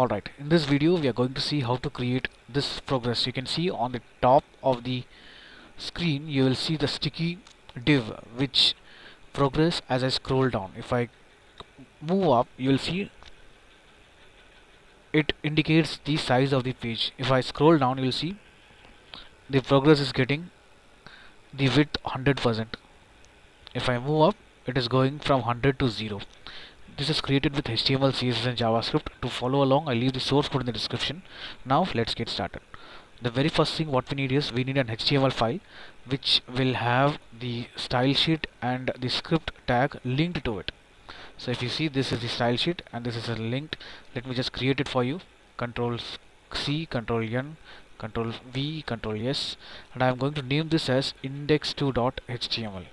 Alright, in this video we are going to see how to create this progress. You can see on the top of the screen you will see the sticky div which progress as I scroll down. If I move up, you will see it indicates the size of the page. If I scroll down, you will see the progress is getting the width 100%. If I move up, it is going from 100 to 0. This is created with HTML, CSS and JavaScript. To follow along, I'll leave the source code in the description. Now let's get started. The very first thing what we need is we need an HTML file which will have the style sheet and the script tag linked to it. So if you see, this is the style sheet and this is a linked. Let me just create it for you. Control C, Control N, Control V, Control S, and I am going to name this as index2.html.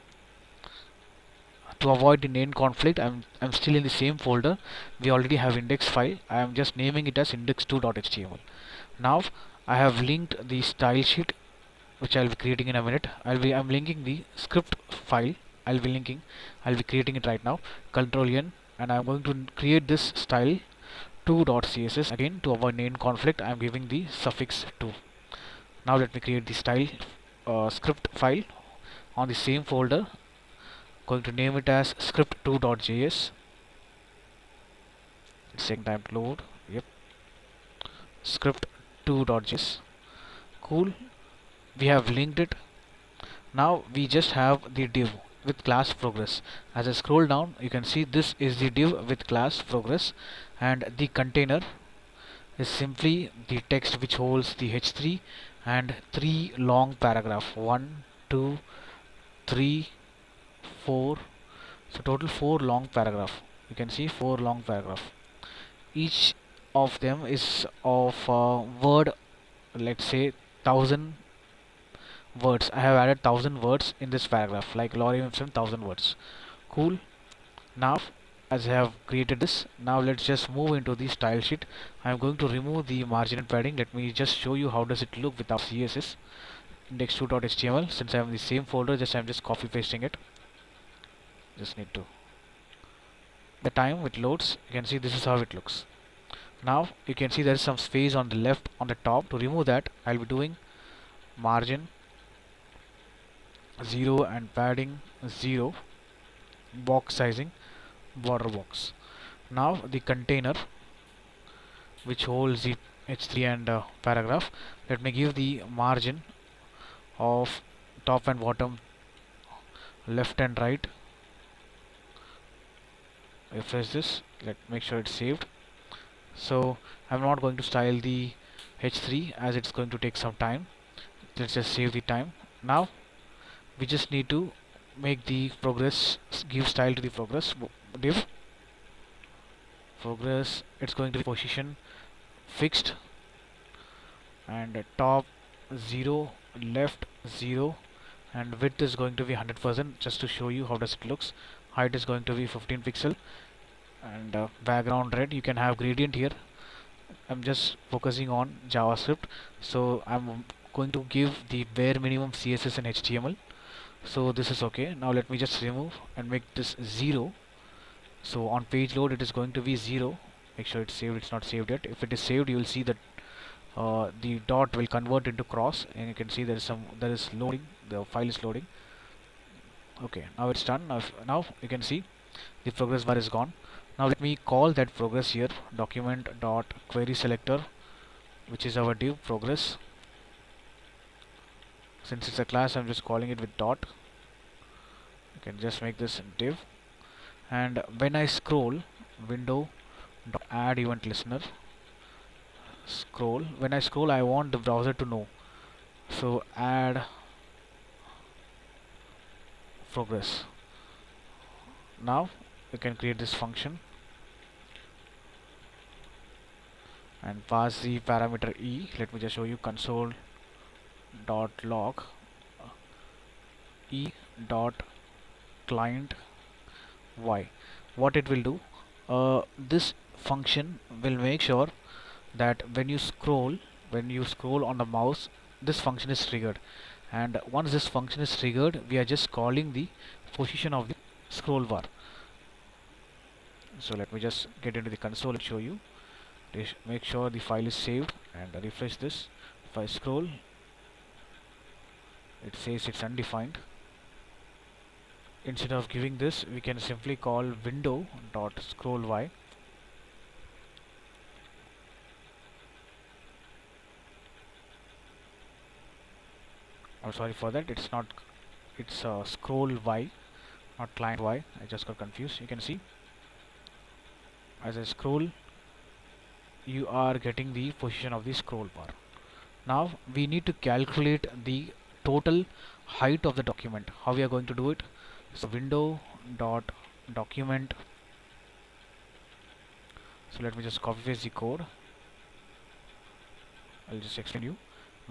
To avoid the name conflict, I'm still in the same folder. We already have index file. I am just naming it as index2.html. Now I have linked the style sheet, which I'll be creating in a minute. I'm linking the script file. I'll be creating it right now. Control N, and I'm going to create this style 2.css. Again, to avoid name conflict, I'm giving the suffix 2. Now let me create the style script file on the same folder. Going to name it as script2.js. It's taking time to load. Yep, script2.js. Cool, we have linked it. Now we just have the div with class progress. As I scroll down, you can see this is the div with class progress, and the container is simply the text which holds the h3 and 3 long paragraph. 1, 2, 3, 4. So total 4 long paragraph. You can see 4 long paragraph. Each of them is of word, let's say 1000 words. I have added 1000 words in this paragraph, like lorem ipsum 1000 words. Cool. Now as I have created this, now let's just move into the style sheet. I am going to remove the margin and padding. Let me just show you how does it look without CSS. Index2.html, since I am in the same folder, I'm just copy pasting it. Just need to the time it loads. You can see this is how it looks. Now you can see there is some space on the left on the top. To remove that, I'll be doing margin 0 and padding 0, box sizing border box. Now the container which holds the h3 and paragraph, let me give the margin of top and bottom, left and right. Refresh this, make sure it's saved. So I'm not going to style the h3 as it's going to take some time. Let's just save the time. Now we just need to make the progress, give style to the progress div. Progress, it's going to be position fixed, and top 0, left 0, and width is going to be 100%. just to show you how does it looks. Height is going to be 15 pixel, and background red. You can have gradient here. I'm just focusing on JavaScript, so I'm going to give the bare minimum CSS and HTML. So this is okay. Now let me just remove and make this 0. So on page load it is going to be 0. Make sure it's saved. It's not saved yet. If it is saved, you will see that the dot will convert into cross, and you can see there is loading. The file is loading. Okay, now it's done. Now you can see the progress bar is gone. Now let me call that progress here, document dot query selector, which is our div progress. Since it's a class, I'm just calling it with dot. You can just make this div, and when I scroll, window dot add event listener, scroll. When I scroll, I want the browser to know, so add progress. Now you can create this function and pass the parameter e. Let me just show you, console dot log e dot client y. What it will do, this function will make sure that when you scroll on the mouse, this function is triggered, and once this function is triggered, we are just calling the position of the scroll bar. So let me just get into the console and show you. Make sure the file is saved and refresh this. If I scroll, it says it's undefined. Instead of giving this, we can simply call window dot scroll y. I'm sorry for that, it's not, it's scroll y, not client y. I just got confused. You can see as I scroll, you are getting the position of the scroll bar. Now we need to calculate the total height of the document. How we are going to do it? So window dot document. So let me just copy paste the code. I'll just explain you.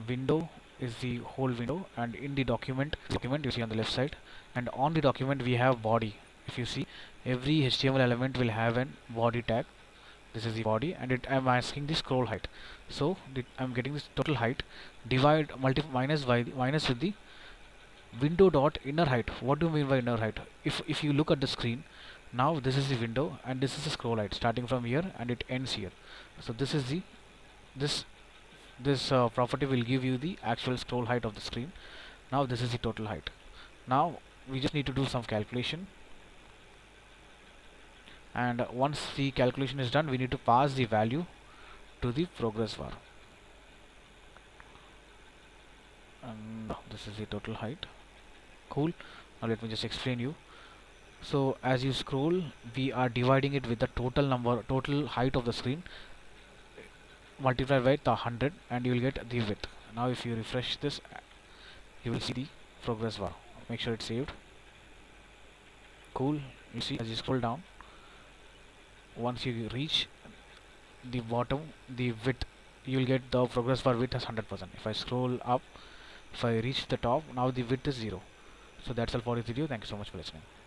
Window is the whole window, and in the document you see on the left side, and on the document we have body. If you see, every HTML element will have an body tag. This is the body, and I'm asking the scroll height. So I'm getting this total height, divide minus with the window dot inner height. What do you mean by inner height? If you look at the screen, now this is the window and this is the scroll height, starting from here and it ends here. So this is the this property will give you the actual scroll height of the screen. Now this is the total height. Now we just need to do some calculation, and once the calculation is done, we need to pass the value to the progress bar. And this is the total height. Cool. Now let me just explain you. So as you scroll, we are dividing it with the total height of the screen, multiplied by the 100, and you will get the width. Now if you refresh this, you will see the progress bar. Make sure it's saved. Cool. You see, as you scroll down, once you reach the bottom, the width, you will get the progress bar width as 100%. If I scroll up, if I reach the top, now the width is 0. So that's all for this video. Thank you so much for listening.